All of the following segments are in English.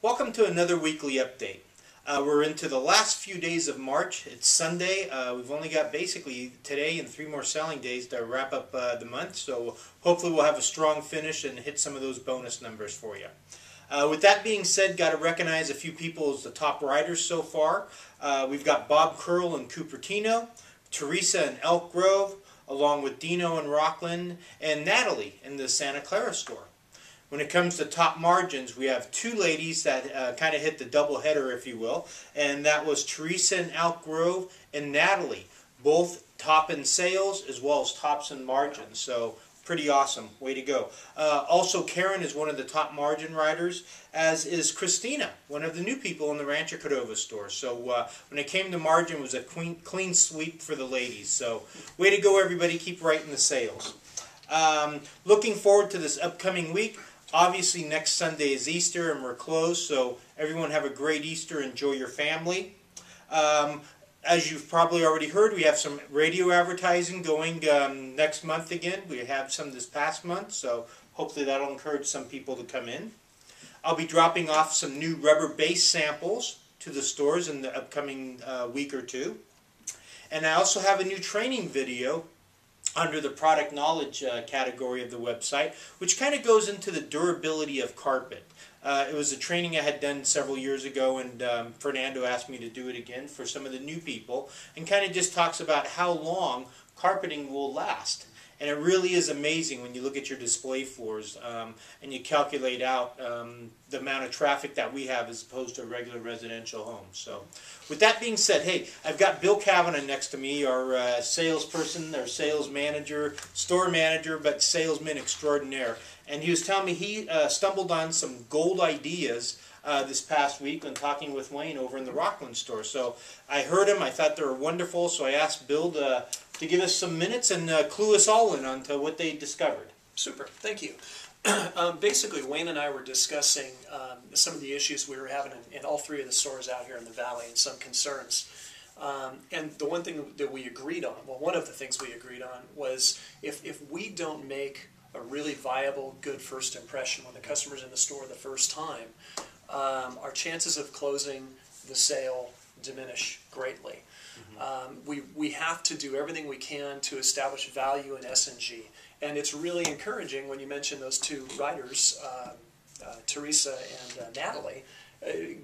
Welcome to another weekly update. We're into the last few days of March. It's Sunday. We've only got basically today and 3 more selling days to wrap up the month, so hopefully we'll have a strong finish and hit some of those bonus numbers for you. With that being said, got to recognize a few people as the top riders so far. We've got Bob Curl in Cupertino, Teresa in Elk Grove, along with Dino in Rockland, and Natalie in the Santa Clara store. When it comes to top margins, we have 2 ladies that kind of hit the double header, if you will, and that was Teresa in Elk Grove and Natalie, both top in sales as well as tops in margins. So pretty awesome. Way to go. Also, Karen is one of the top margin riders, as is Christina, one of the new people in the Rancho Cordova store. So when it came to margin, it was a clean sweep for the ladies. So way to go, everybody. Keep writing the sales. Looking forward to this upcoming week. Obviously, next Sunday is Easter, and we're closed, so everyone have a great Easter. Enjoy your family. As you've probably already heard, we have some radio advertising going next month again. We have some this past month, so hopefully that'll encourage some people to come in. I'll be dropping off some new rubber base samples to the stores in the upcoming week or two. And I also have a new training video under the product knowledge category of the website, which kind of goes into the durability of carpet. It was a training I had done several years ago, and Fernando asked me to do it again for some of the new people, and kind of just talks about how long carpeting will last. And it really is amazing when you look at your display floors and you calculate out the amount of traffic that we have as opposed to a regular residential home. So with that being said, hey, I've got Bill Kavanagh next to me, our salesperson, our sales manager, store manager, but salesman extraordinaire. And he was telling me he stumbled on some gold ideas this past week when talking with Wayne over in the Rockland store. So I heard him, I thought they were wonderful, so I asked Bill to give us some minutes and clue us all in onto what they discovered. Super, thank you. Basically, Wayne and I were discussing some of the issues we were having in all 3 of the stores out here in the valley and some concerns. And the one thing that we agreed on, well, one of the things we agreed on was if we don't make a really viable, good first impression when the customer's in the store the first time, our chances of closing the sale diminish greatly. We have to do everything we can to establish value in S&G. And it's really encouraging when you mention those 2 riders, Teresa and Natalie,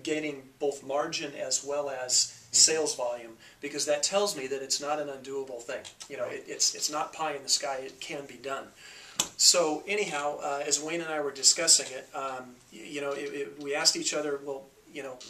gaining both margin as well as sales volume, because that tells me that it's not an undoable thing. You know, it's not pie in the sky. It can be done. So anyhow, as Wayne and I were discussing it, we asked each other, well,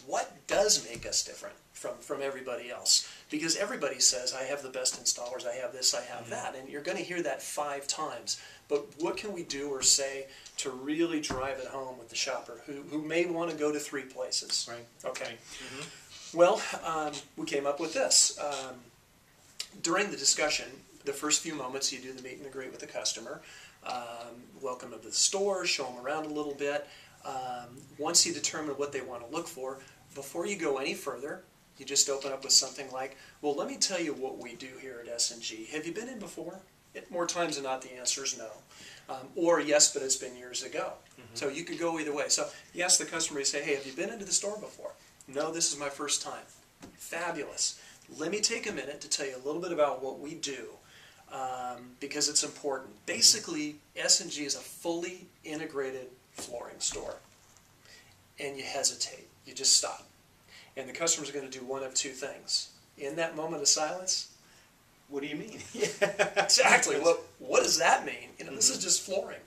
what does make us different from everybody else? Because everybody says, I have the best installers, I have this, I have that, and you're going to hear that 5 times. But what can we do or say to really drive it home with the shopper who may want to go to 3 places? Right. Okay. Well, we came up with this. During the discussion, the first few moments you do the meet and greet with the customer, welcome them to the store, show them around a little bit. Once you determine what they want to look for, before you go any further, you just open up with something like, well, let me tell you what we do here at S&G. Have you been in before? More times than not, the answer is no. Or yes, but it's been years ago. So you could go either way. So you ask the customer, you say, hey, have you been into the store before? No, this is my first time. Fabulous. Let me take a minute to tell you a little bit about what we do, because it's important. Basically, S&G is a fully integrated flooring store. And you hesitate. You just stop. And the customer's going to do one of 2 things. In that moment of silence, What do you mean? exactly. What does that mean? This is just flooring.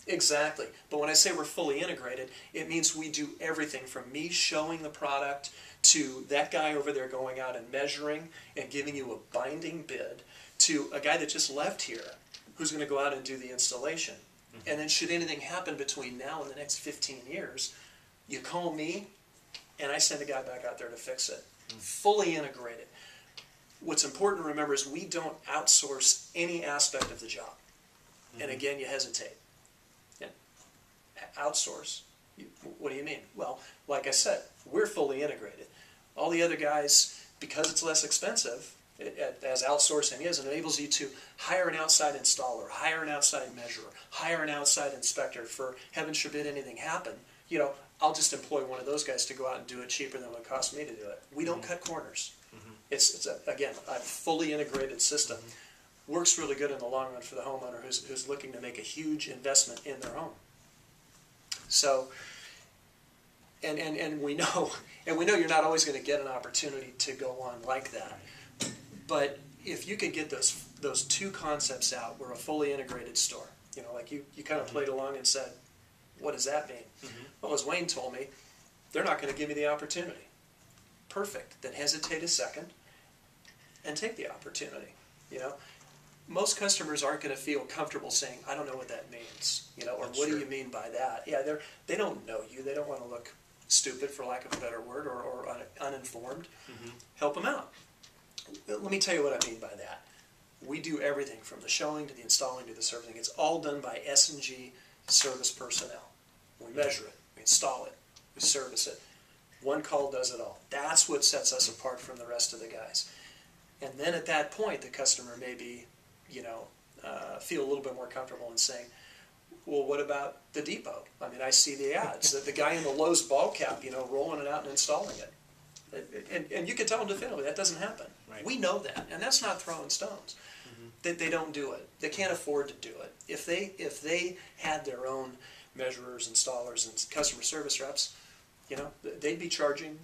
Exactly. But when I say we're fully integrated, it means we do everything from me showing the product to that guy over there going out and measuring and giving you a binding bid to a guy that just left here who's going to go out and do the installation. And then should anything happen between now and the next 15 years, you call me and I send a guy back out there to fix it. Fully integrated. What's important to remember is we don't outsource any aspect of the job. And again, you hesitate. Yeah. Outsource? What do you mean? Well, like I said, we're fully integrated. All the other guys, because it's less expensive, as outsourcing is, it enables you to hire an outside installer, hire an outside measurer, hire an outside inspector for, heaven forbid anything happen, you know, I'll just employ one of those guys to go out and do it cheaper than it would cost me to do it. We don't cut corners. It's again, a fully integrated system. Works really good in the long run for the homeowner who's looking to make a huge investment in their home. So, and we know you're not always going to get an opportunity to go on like that. But if you can get those two concepts out, we're a fully integrated store. You know, like you kind of played along and said, what does that mean? Well, as Wayne told me, they're not going to give me the opportunity. Perfect. Then hesitate a second and take the opportunity. You know, most customers aren't going to feel comfortable saying, I don't know what that means. You know, or That's what true. do you mean by that? Yeah, they don't know you. They don't want to look stupid, for lack of a better word, or uninformed. Help them out. Let me tell you what I mean by that. We do everything from the showing to the installing to the servicing. It's all done by S&G service personnel. We measure it, we install it, we service it. One call does it all. That's what sets us apart from the rest of the guys. And then at that point, the customer may be, you know, feel a little bit more comfortable in saying, well, what about the depot? I mean, I see the ads, the guy in the Lowe's ball cap, you know, rolling it out and installing it. And you can tell them definitively that doesn't happen. Right. We know that, and that's not throwing stones. They don't do it. They can't afford to do it. If they had their own measurers, installers, and customer service reps, you know, they'd be charging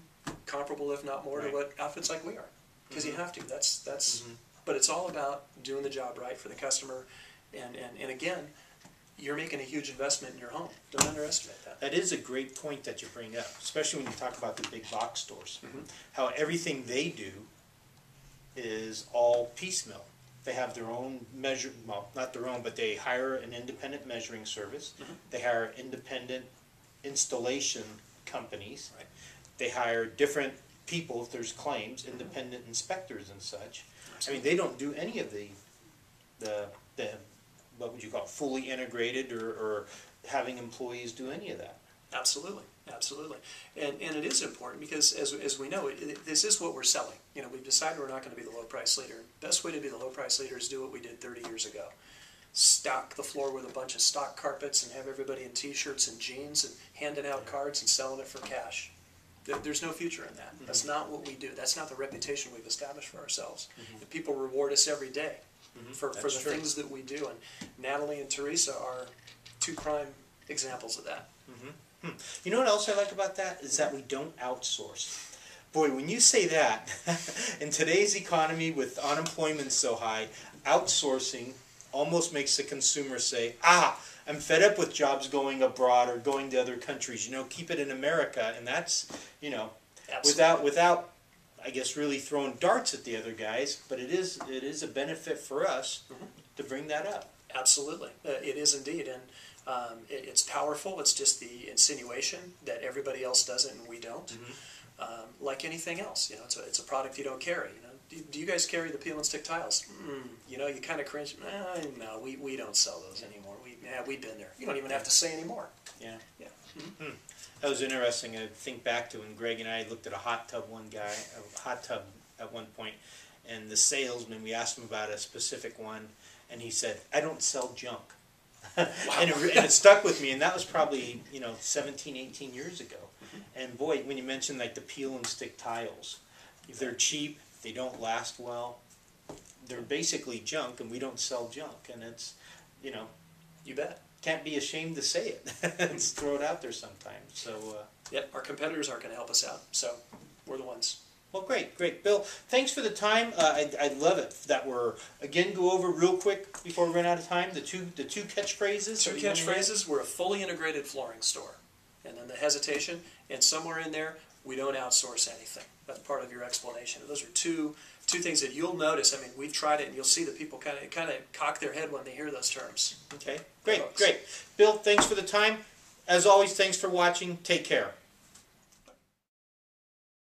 comparable, if not more, to what outfits like we are. Because you have to. That's. But it's all about doing the job right for the customer, and again, you're making a huge investment in your home. Don't underestimate that. That is a great point that you bring up, especially when you talk about the big box stores. How everything they do is all piecemeal. They have their own measure, well, not their own, but they hire an independent measuring service. They hire independent installation companies. Right. They hire different people if there's claims, independent inspectors and such. I mean, they don't do any of the what would you call it, fully integrated or having employees do any of that. Absolutely, absolutely, and it is important because as we know, this is what we're selling. You know, we've decided we're not going to be the low price leader. Best way to be the low price leader is do what we did 30 years ago: stock the floor with a bunch of stock carpets and have everybody in T-shirts and jeans and handing out cards and selling it for cash. There's no future in that. That's not what we do. That's not the reputation we've established for ourselves. And people reward us every day for the That's true. things that we do. And Natalie and Teresa are two prime examples of that. You know what else I like about that is that we don't outsource. Boy, when you say that, in today's economy with unemployment so high, outsourcing almost makes the consumer say, I'm fed up with jobs going abroad or going to other countries. You know, keep it in America. And that's, you know, without, I guess, really throwing darts at the other guys, but it is a benefit for us to bring that up. Absolutely, it is indeed, and it's powerful. It's just the insinuation that everybody else does it and we don't. Like anything else, you know, it's a product you don't carry. You know, do you guys carry the peel and stick tiles? You know, you kind of cringe. No, we don't sell those anymore. We've been there. You don't even have to say anymore. Yeah. Yeah. That was interesting. I think back to when Greg and I looked at a hot tub at one point, and the salesman, we asked him about a specific one, and he said, I don't sell junk. and it stuck with me, and that was probably, 17, 18 years ago. And boy, when you mentioned like the peel and stick tiles, if they're cheap, they don't last well, they're basically junk, and we don't sell junk. And it's, You bet. can't be ashamed to say it. Let's throw it out there sometimes. So, Yep, our competitors aren't going to help us out, so we're the ones. well, great. Bill, thanks for the time. I love it that we're, again, go over real quick before we run out of time, the two catchphrases. Two catchphrases: we're a fully integrated flooring store. And then the hesitation, and somewhere in there, we don't outsource anything. That's part of your explanation. Those are two things that you'll notice. I mean, we've tried it, and you'll see that people kind of cock their head when they hear those terms. Okay, great. Bill, thanks for the time. As always, thanks for watching. Take care.